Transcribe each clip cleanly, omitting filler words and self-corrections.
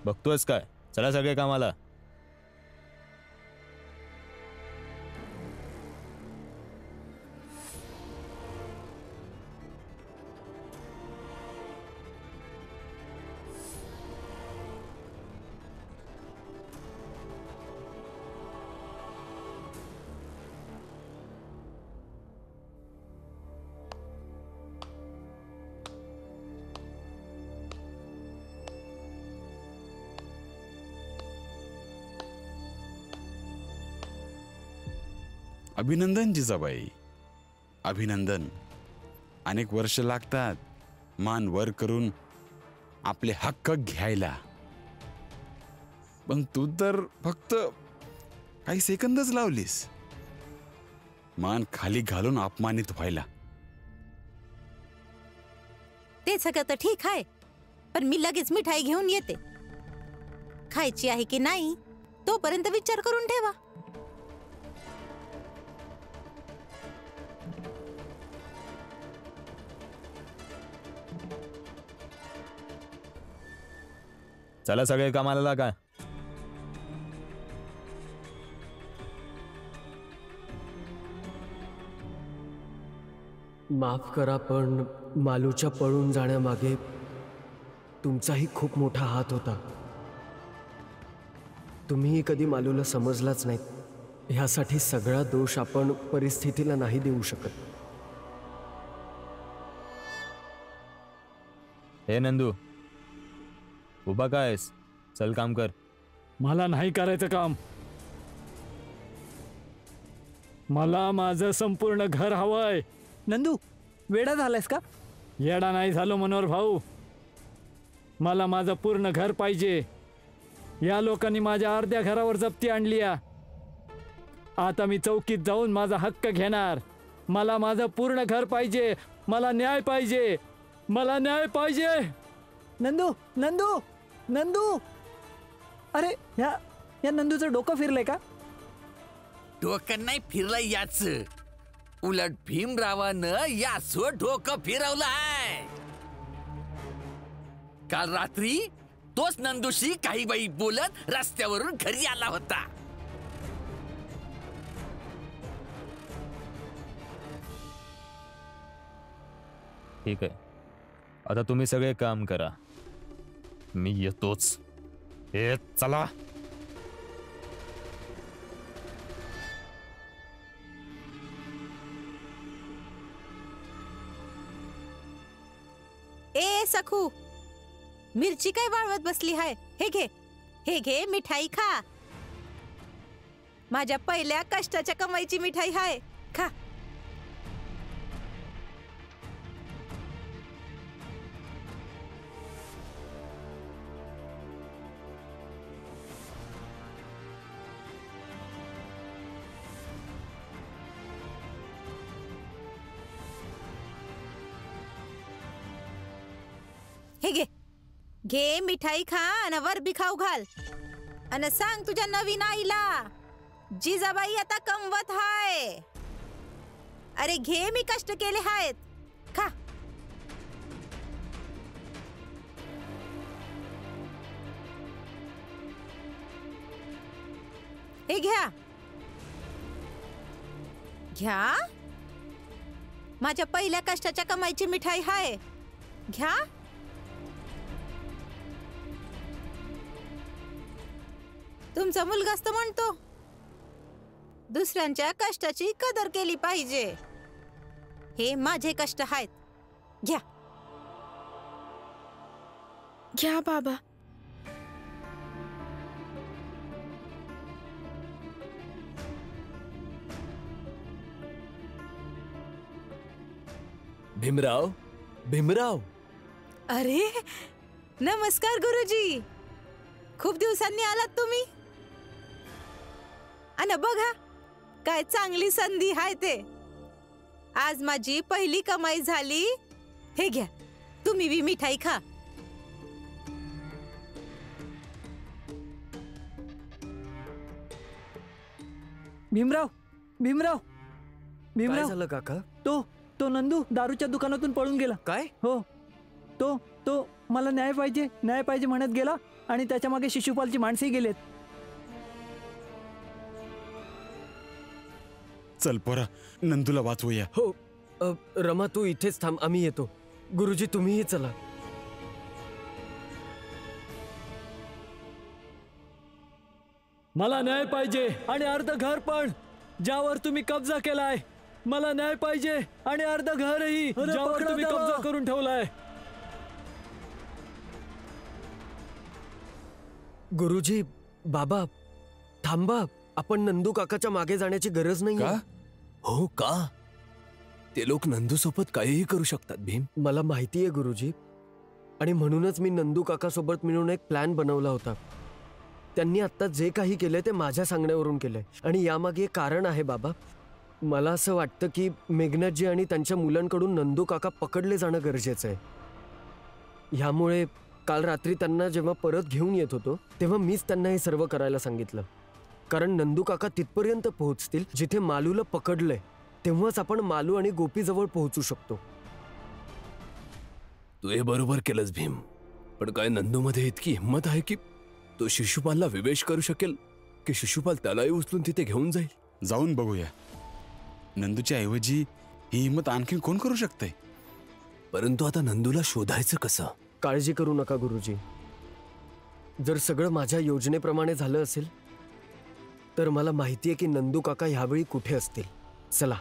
बघतोयस काय? चला सगळे कामाला. अभिनंदन जिजाबाई, अभिनंदन. अनेक वर्ष लागतात मान वर करून आपले हक्क घ्यायला, पण तू तर फक्त काही सेकंदच लावलीस मान खाली घालून अपमानित व्हायला. ते सगळं तर ठीक आहे, पण मी लगेच मिठाई घेऊन येते. खायची आहे की नाही तोपर्यंत विचार करून ठेवा. चला सगळे कामाला लागा. माफ करा, पण मालूच्या पळून जाण्यामागे तुमचाही खूप मोठा हात होता. तुम्हीही कधी मालूला समजलाच नाहीत. ह्यासाठी सगळा दोष आपण परिस्थितीला नाही देऊ शकत. हे नंदू, उभा कायस? चल काम कर. मला नाही करायचं काम. मला माझं संपूर्ण घर हवंय. नंदू, वेडा झालायस का? येडा नाही झालो मनोहर भाऊ. मला माझं पूर्ण घर पाहिजे. या लोकांनी माझ्या अर्ध्या घरावर जप्ती आणली. आता मी चौकीत जाऊन माझा हक्क घेणार. मला माझं पूर्ण घर पाहिजे. मला न्याय पाहिजे. मला न्याय पाहिजे. नंदू, नंदू, नंदू, अरे या नंदूचं डोकं फिरलंय का? डोकं नाही फिरलं याच, उलट भीमरावानं याचं डोकं फिरवलं आहे. काल रात्री तोच नंदूशी काही बाई बोलत रस्त्यावरून घरी आला होता. ठीक आहे, आता तुम्ही सगळे काम करा. मी येतोच. हे चला. ए सखू, मिरची काय वाळवत बसली आहे? हे घे, हे घे, मिठाई खा. माझ्या पहिल्या कष्टाच्या कमाईची मिठाई आहे, खा. हे घे, घे मिठाई खा आणि वर बी खाऊ घाल. आणि सांग तुझ्या नवीन आईला जिजाबाई आता कमवत हाय. अरे घे, मी कष्ट केले आहेत, खा. हे घ्या, घ्या. माझ्या पहिल्या कष्टाच्या कमाईची मिठाई हाय, घ्या. तुमचा मुलगाच तर म्हणतो दुसऱ्यांच्या कष्टाची कदर केली पाहिजे. हे माझे कष्ट आहेत, घ्या. घ्या बाबा. भीमराव, भीमराव. अरे नमस्कार गुरुजी, खूप दिवसांनी आलात तुम्ही. आणि बघा काय चांगली संधी आहे ते. आज माझी पहिली कमाई झाली. हे घ्या, तुम्ही बी मिठाई खा. भीमराव, भीमराव, भीमराव. काय झालं काका? तो नंदू दारूच्या दुकानातून पळून गेला. काय? हो, तो मला न्याय पाहिजे, न्याय पाहिजे म्हणत गेला आणि त्याच्या मागे शिशुपालची माणसेही गेलेत. चल पोरा, नंदूला वाचवूया. हो रमा तू इथेच थांब, आम्ही येतो. गुरुजी तुम्हीही चला. मला न्याय पाहिजे आणि अर्ध घर पण, ज्यावर तुम्ही कब्जा केलाय. मला न्याय पाहिजे आणि अर्ध घरही, ज्यावर पकडा तुम्ही त्याला. कब्जा करून ठेवलाय. गुरुजी, बाबा थांबा. आपण नंदू काकाच्या मागे जाण्याची गरज नाही. का? हो का? ते लोक नंदू सोबत काहीही करू शकतात भीम. मला माहिती आहे गुरुजी, आणि म्हणूनच मी नंदू काकासोबत मिळून एक प्लॅन बनवला होता. त्यांनी आता जे काही केलंय ते माझ्या सांगण्यावरून केलंय, आणि यामागे एक कारण आहे बाबा. मला असं वाटतं की मेघनाथजी आणि त्यांच्या मुलांकडून नंदू काका पकडले जाणं गरजेचं आहे. ह्यामुळे काल रात्री त्यांना जेव्हा परत घेऊन येत होतो तेव्हा मीच त्यांना हे सर्व करायला सांगितलं. कारण नंदू काका तिथपर्यंत पोहोचतील जिथे मालूला पकडलंय, तेव्हाच आपण मालू आणि गोपीजवळ पोहोचू शकतो. तू हे बरोबर केलंस भीम. पण काय नंदूमध्ये इतकी हिंमत आहे की तो शिशुपालला विवेश करू शकेल की शिशुपाल त्यालाही उचलून तिथे घेऊन जाईल? जाऊन बघूया. नंदूच्या ऐवजी ही हिंमत आणखीन कोण करू शकते? परंतु आता नंदूला शोधायचं कसं? काळजी करू नका गुरुजी. जर सगळं माझ्या योजनेप्रमाणे झालं असेल तर मला माहिती आहे की नंदू काका ह्यावेळी कुठे असतील. चला.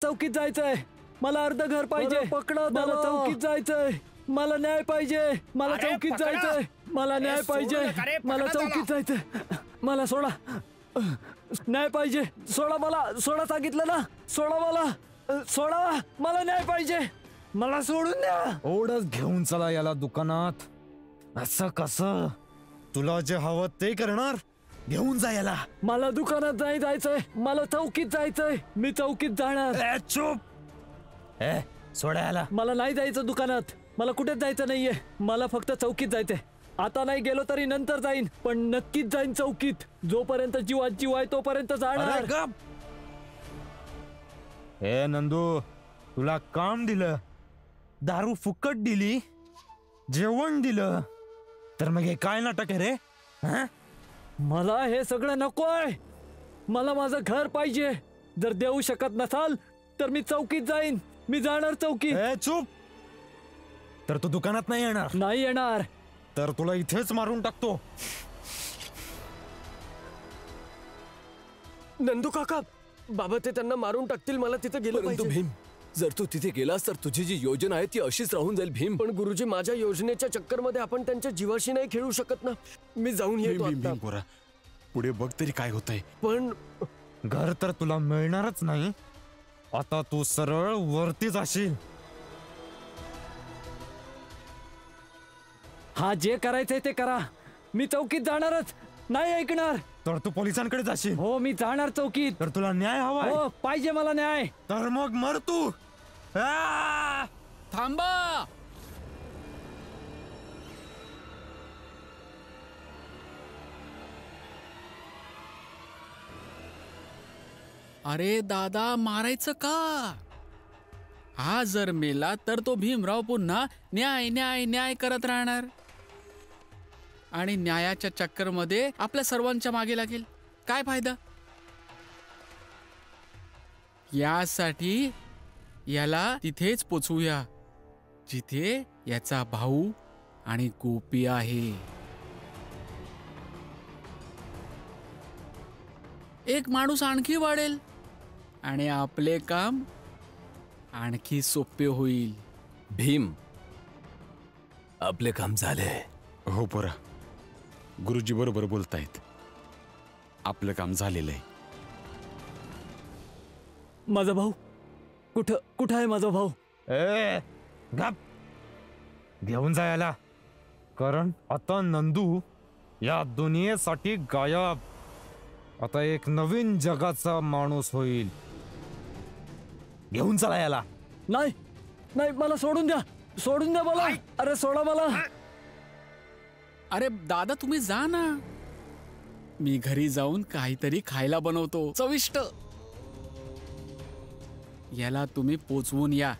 चौकीत जायचंय. मला अर्ध घर पाहिजे. पकडा मला त्याला. चौकीत जायचंय. मला न्याय पाहिजे. मला अरे, चौकीत पकडा. जायचंय. मला न्याय सोडू पाहिजे. नका रे, मला पकडा चौकीत जायचंय. मला सोडा. न्याय पाहिजे. सोडा मला. सोडा सांगितलं ना. सोडा मला. सोडा. मला न्याय पाहिजे. मला सोडून द्या. एवढंच घेऊन चला याला दुकानात. असं कसं? तुला जे हवं ते करणार. घेऊन जा याला. मला दुकानात नाही जायचंय. मला चौकीत जायचंय. मी चौकीत जाणार. चुप. सोडा याला. मला नाही जायचं दुकानात. मला कुठेच जायचं नाहीये. मला फक्त चौकीत जायचंय. आता नाही गेलो तरी नंतर जाईन, पण नक्कीच जाईन चौकीत. जोपर्यंत जीवात जीव आहे तोपर्यंत जाणार. अरे गप. हे नंदू, तुला काम दिलं, दारू फुकट दिली, जेवण दिलं, तर मग हे काय नाटक आहे रे? हं? मला हे सगळं नकोय. मला माझं घर पाहिजे. जर देऊ शकत नसाल तर मी चौकीत जाईन. मी जाणार चौकीत. चुप. तर तू दुकानात नाही येणार? नाही येणार. तर तुला इथेच मारून टाकतो. नंदू काका, बाबा ते त्यांना मारून टाकतील. मला तिथे गेलं परंतु पाहिजे. भीम, जर तू तिथे गेलास तर तुझी जी योजना आहे ती अशीच राहून जाईल भीम. पण गुरुजी, माझ्या योजनेच्या चक्करमध्ये आपण त्यांच्या जीवाशी नाही खेळू शकत ना. मी जाऊन भीम येतो भीम आता. भीम पोरा, पुढे बघ तरी काय होतंय. पण घर तर तुला मिळणारच नाही. आता तू सरळ वरती जाशील. हा, जे करायचंय ते करा. मी चौकीत जाणारच. नाही ऐकणार. तर तू पोलिसांकडे जाशील. हो, मी जाणार चौकीत. तर तुला न्याय हवाय. हो, पाहिजे मला न्याय. तर मग मर तू. थांबा. अरे दादा, मारायचं का? हा जर मेला तर तो भीमराव पुन्हा न्याय न्याय न्याय करत राहणार आणि न्यायाच्या चक्करमध्ये आपल्या सर्वांच्या मागे लागेल. काय फायदा? यासाठी याला तिथेच पोचवूया जिथे याचा भाऊ आणि गोपी आहे. एक माणूस आणखी वाढेल आणि आपले काम आणखी सोपे होईल. भीम, आपले काम झाले. हो पोरा, गुरुजी बरोबर बोलतायत. आपलं काम झालेलं आहे. माझा भाऊ कुठं कुठं आहे? माझा भाऊ. गप. घेऊन जा याला. कारण आता नंदू या दुनियेसाठी गायब. आता एक नवीन जगाचा माणूस होईल. घेऊन चला याला. नाही नाही, मला सोडून द्या. सोडून द्या मला. अरे सोडा मला. अरे दादा, तुम्ही जा ना. मी घरी जाऊन काहीतरी खायला बनवतो चविष्ट. याला तुम्ही पोचवून या,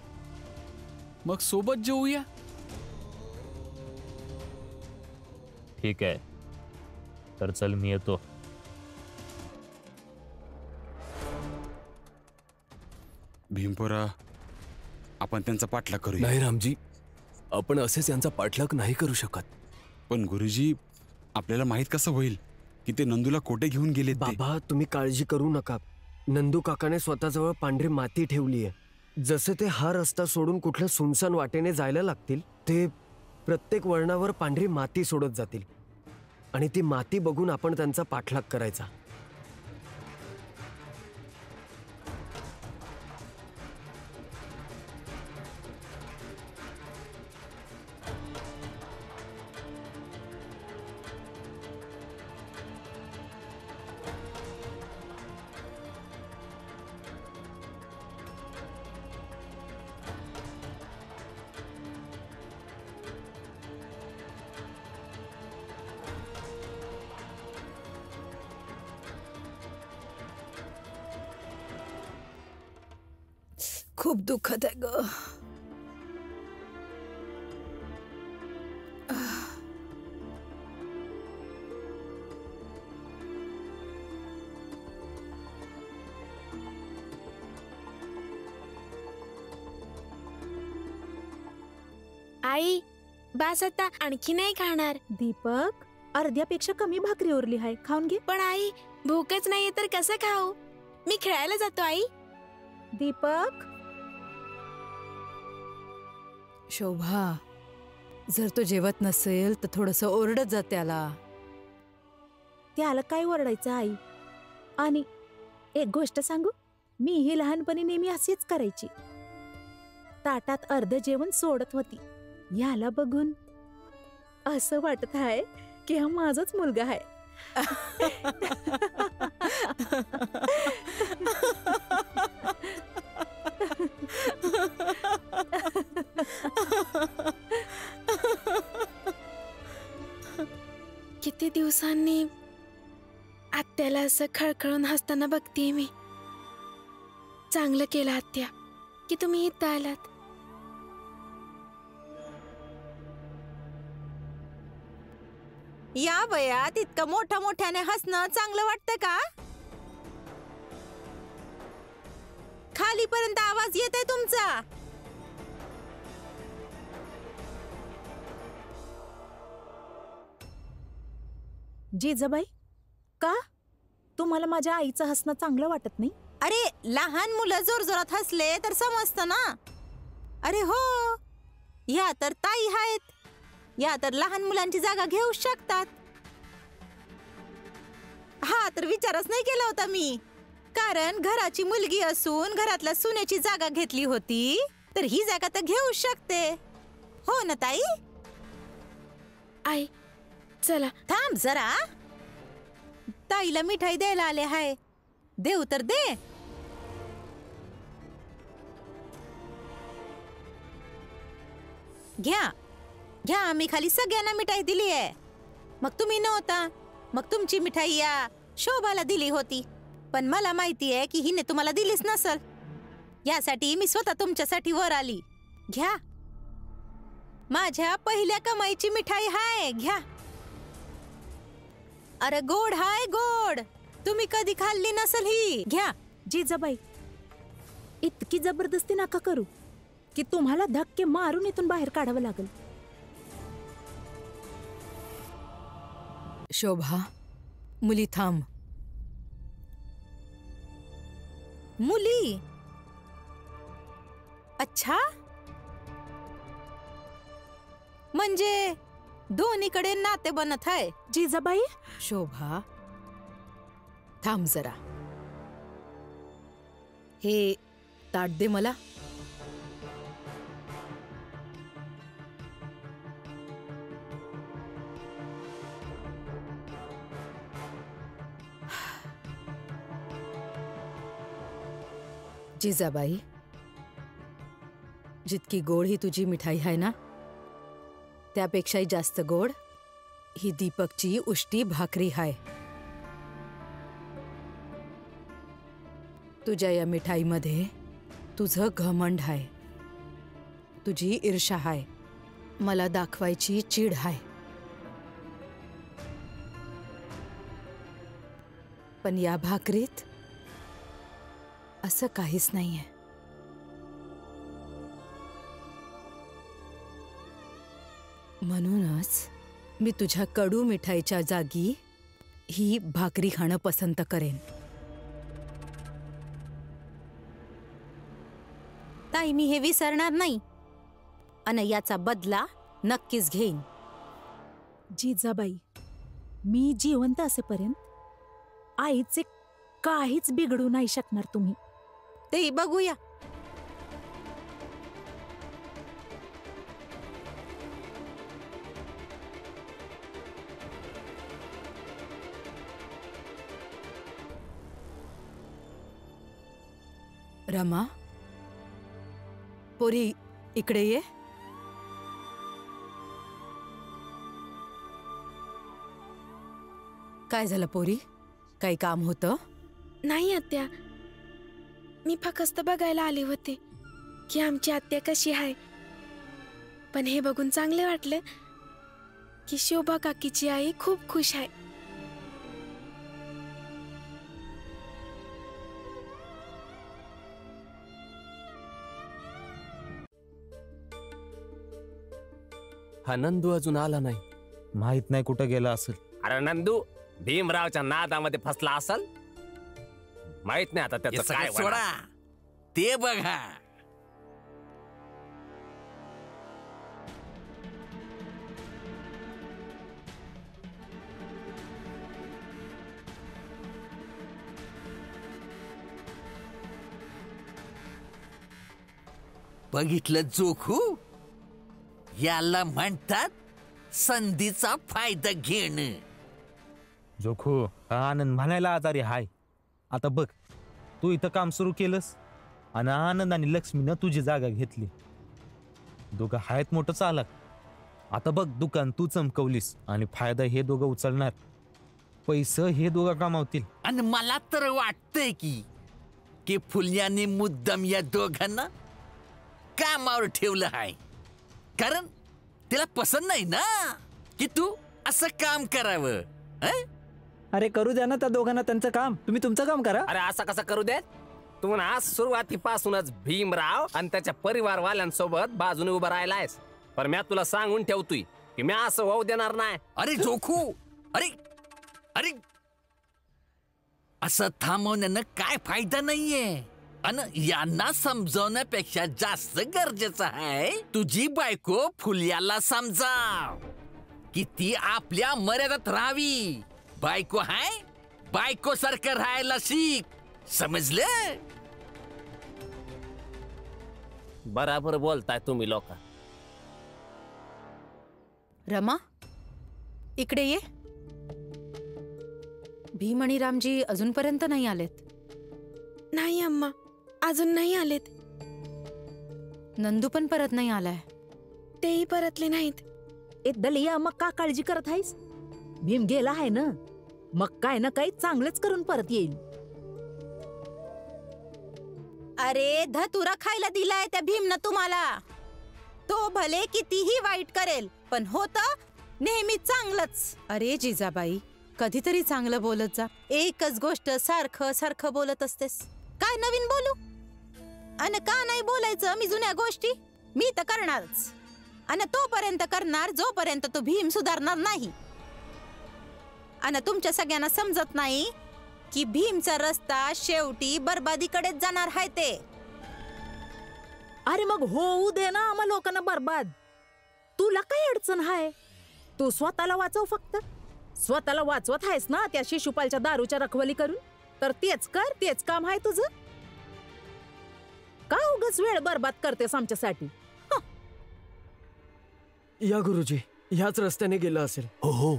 मग सोबत जेऊया. ठीक आहे, तर चल मी येतो. भीमपोरा, आपण त्यांचा पाठलाग करूया. नाही रामजी, आपण असेच यांचा पाठलाग नाही करू शकत. पण गुरुजी, आपल्याला माहित कसं होईल की ते नंदूला कोठे घेऊन गेले ते? बाबा तुम्ही काळजी करू नका. नंदू काकाने स्वतःजवळ पांढरी माती ठेवली आहे. जसे ते हा रस्ता सोडून कुठल्या सुनसान वाटेने जायला लागतील, ते प्रत्येक वळणावर पांढरी माती सोडत जातील आणि ती माती बघून आपण त्यांचा पाठलाग करायचा. खूप दुखत आहे ग. आई बास आता, आणखी नाही खाणार. दीपक, अर्ध्यापेक्षा कमी भाकरी उरली आहे, खाऊन घे. पण आई भूकच नाहीये तर कसं खाऊ? मी खेळायला जातो आई. दीपक, शोभा, जर तो जेवत नसेल तर थोडस ओरडत जा त्याला. त्याला काय ओरडायचं आई? आणि एक गोष्ट सांगू, मी ही लहानपणी नेहमी अशीच करायची. ताटात अर्ध जेवण सोडत होती. याला बघून असं वाटत आहे की हा माझाच मुलगा आहे. किती दिवसांनी आत्याला असं खळखळून हसताना बघतेय मी. चांगलं केलं आत्या की तुम्ही इथं आलात. या वयात इतकं मोठ्याने हसणं चांगलं वाटतं का? खालीपर्यंत आवाज येतोय तुमचा. जिजाबाई, का तुम्हाला माझ्या आईचं हसणं चांगलं वाटत नाही? अरे लहान मुलं जोरजोरात हसले तर समजतं ना. अरे हो, या तर ताई आहेत, या तर लहान मुलांची जागा घेऊ शकतात. हा तर विचारच नाही केला होता मी. कारण घराची मुलगी असून घरातल्या सुनेची जागा घेतली होती, तर ही जागा तर घेऊ शकते. हो ना ताई? आई चला. थांब जरा, ताईला मिठाई द्यायला आले आहे. देऊ तर दे. घ्या घ्या, आम्ही खाली सगळ्यांना मिठाई दिली आहे. मग तुम्ही नव्हता, मग तुमची मिठाई या शोभाला दिली होती. पण मला माहिती आहे की हिने तुम्हाला दिलीच नसल. यासाठी मी स्वतः तुमच्यासाठी वर आली. घ्या, माझ्या पहिल्या कमाईची मिठाई हाय, घ्या. अरे गोड हाय, गोड. तुम्ही कधी खाल्ली नसल ही. घ्या. जिजाबाई, इतकी जबरदस्ती नका करू की तुम्हाला धक्के मारून इथून बाहेर काढावं लागेल. शोभा, मुली थांब. मुली? अच्छा, म्हणजे दोन्हीकडे नाते बनत आहे. जिजाबाई, शोभा थांब जरा. हे ताट दे मला. जिजाबाई, जितकी गोड ही तुझी मिठाई आहे ना, त्यापेक्षाही जास्त गोड ही दीपकची उष्टी भाकरी आहे. तुझ्या या मिठाईमध्ये तुझं घमंड आहे, तुझी ईर्ष्या आहे, मला दाखवायची चीड आहे. पण या भाकरीत असं काहीच नाहीये. म्हणूनच मी तुझ्या कडू मिठाईच्या जागी ही भाकरी खाणं पसंत करेन. ताई, मी हे विसरणार नाही आणि याचा बदला नक्कीच घेईन. जिजाबाई, मी जिवंत असेपर्यंत आईचे काहीच बिघडू नाही शकणार तुम्ही. ते बघूया. रमा, पोरी इकडे ये. काय झालं पोरी? काही काम होतं? नाही आत्या, मी फक्त बघायला आले होते की आमची आत्या कशी आहे. पण हे बघून चांगले वाटले की शोभा काकीची आई खूप खुश आहे. हा नंदू अजून आला नाही. माहित नाही कुठं गेला असेल. अरे नंदू भीमरावच्या नादामध्ये फसला असल. माहित नाही आता त्याचं काय होणार. सोडा ते बघा. बघितलं जोखू, याला म्हणतात संधीचा फायदा घेणं. जोखू, हा आनंद म्हणायला आजारी हाय. आता बघ, तू इथं काम सुरू केलंस आणि आनंद आणि लक्ष्मीनं तुझी जागा घेतली. दोघं आहेत मोठं चालक. आता बघ, दुकान तू चमकवलीस आणि फायदा हे दोघं उचलणार. पैसे हे दोघं कमावतील. आणि मला तर वाटतंय की फुल्याने मुद्दाम या दोघांना कामावर ठेवलं आहे. कारण तिला पसंत नाही ना की तू असं काम करावं. अरे करू द्या ना त्या दोघांना त्यांचं काम, तुम्ही तुमचं काम करा. अरे असं कसं करू देत? तू ना सुरुवातीपासूनच भीमराव आणि त्याच्या परिवारवाल्यांसोबत बाजूने उभा राहिलायस. पण मी तुला सांगून ठेवतोय की मी असं होऊ देणार नाही. अरे जोखू, अरे अरे असं थांबवण्यानं काय फायदा नाहीये. आणि यांना समजवण्यापेक्षा जास्त गरजेचं आहे तुझी बायको फुल्याला समजाव की ती आपल्या मर्यादेत राहावी. बायको हाय, बायको सारखं राहायला शिक. समजलं? बराबर बोलताय तुम्ही लोक. रमा, इकडे ये. भीम आणि रामजी अजूनपर्यंत नाही आलेत. नाही अम्मा, अजून नाही आलेत. नंदू पण परत नाही आलाय. तेही परतले नाहीत. ए दलिया, मग का काळजी करत आहेस? भीम गेला आहे ना, मग काय ना काही चांगलंच करून परत येईल. अरे धतुरा खायला दिलाय त्या भीमनं तुम्हाला. तो भले कितीही वाईट करेल पण होतं नेहमी चांगलंच. अरे जिजाबाई, कधीतरी चांगलं बोलत जा. एकच गोष्ट सारखं सारखं बोलत असतेस. काय नवीन बोलू? आणि का नाही बोलायचं? मी जुन्या गोष्टी मी तर करणारच. आणि तोपर्यंत करणार जोपर्यंत तो भीम सुधारणार नाही. आणि तुमच्या सगळ्यांना समजत नाही की भीमचा रस्ता शेवटी बर्बादीकडेच जाणार आहे ते. अरे मग होऊ दे ना आम्हा लोकांना बर्बाद. तुला काय अडचण आहे? तू स्वतःला वाचव फक्त. स्वतःला वाचवत आहेस ना त्या शिशुपालच्या दारूच्या रखवाली करून. तर तेच कर, तेच काम आहे तुझं. का उगाच वेळ बर्बाद करतेस आमच्यासाठी? या गुरुजी, ह्याच रस्त्याने गेला असेल. हो हो,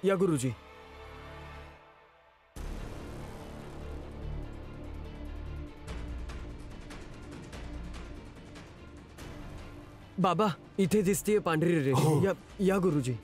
या गुरुजी. बाबा, इथे दिसतीये पांढरी रेष. या गुरुजी.